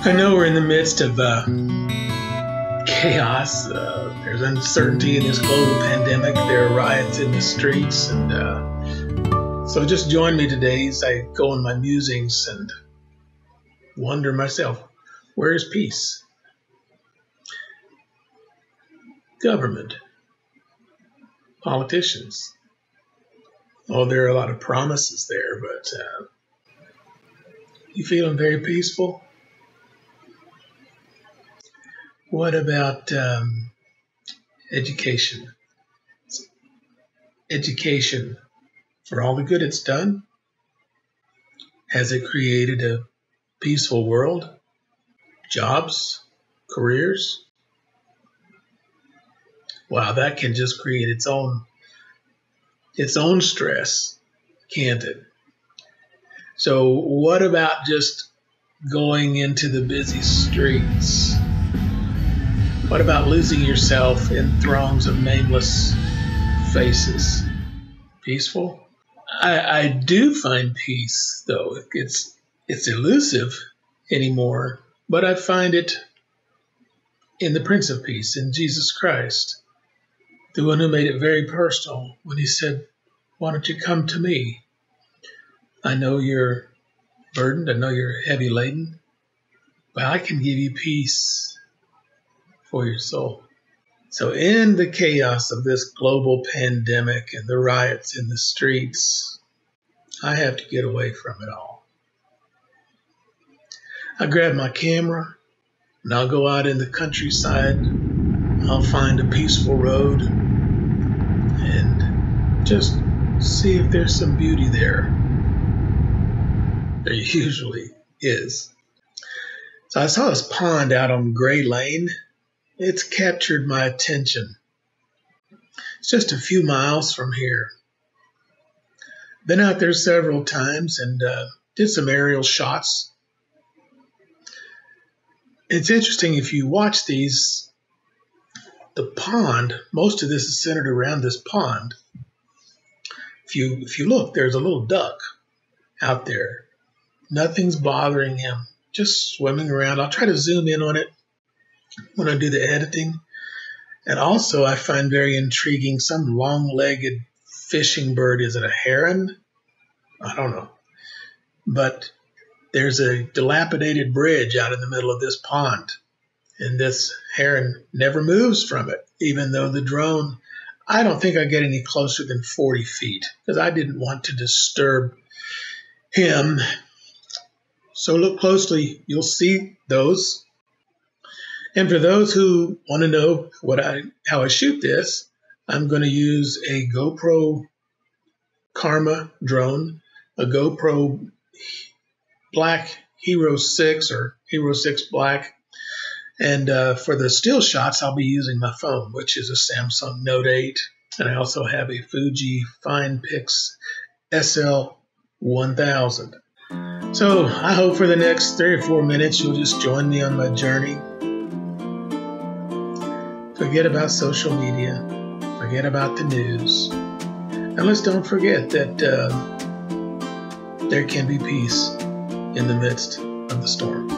I know we're in the midst of chaos. There's uncertainty in this global pandemic. There are riots in the streets. And so just join me today as I go in my musings and wonder myself, where is peace? Government, politicians. Oh, there are a lot of promises there, but you feeling very peaceful? What about education? Education, for all the good it's done, has it created a peaceful world? Jobs? Careers? Wow, that can just create its own stress, can't it? So what about just going into the busy streets? What about losing yourself in throngs of nameless faces? Peaceful? I do find peace, though. It's elusive anymore, but I find it in the Prince of Peace, in Jesus Christ, the one who made it very personal when he said, "Why don't you come to me? I know you're burdened, I know you're heavy laden, but I can give you peace for your soul." So in the chaos of this global pandemic and the riots in the streets, I have to get away from it all. I grab my camera and I'll go out in the countryside. I'll find a peaceful road and just see if there's some beauty there. There usually is. So I saw this pond out on Gray Lane. It's captured my attention. It's just a few miles from here. Been out there several times and did some aerial shots. It's interesting if you watch these, the pond, most of this is centered around this pond. If you look, there's a little duck out there. Nothing's bothering him, just swimming around. I'll try to zoom in on it when I do the editing. And also I find very intriguing some long-legged fishing bird. Is it a heron? I don't know. But there's a dilapidated bridge out in the middle of this pond. And this heron never moves from it, even though the drone, I don't think I get any closer than 40 feet because I didn't want to disturb him. So look closely, you'll see those. And for those who want to know how I shoot this, I'm going to use a GoPro Karma drone, a GoPro Black Hero 6 or Hero 6 Black. And for the still shots, I'll be using my phone, which is a Samsung Note 8. And I also have a Fuji Finepix SL1000. So I hope for the next 3 or 4 minutes, you'll just join me on my journey. Forget about social media. Forget about the news. And let's don't forget that there can be peace in the midst of the storm.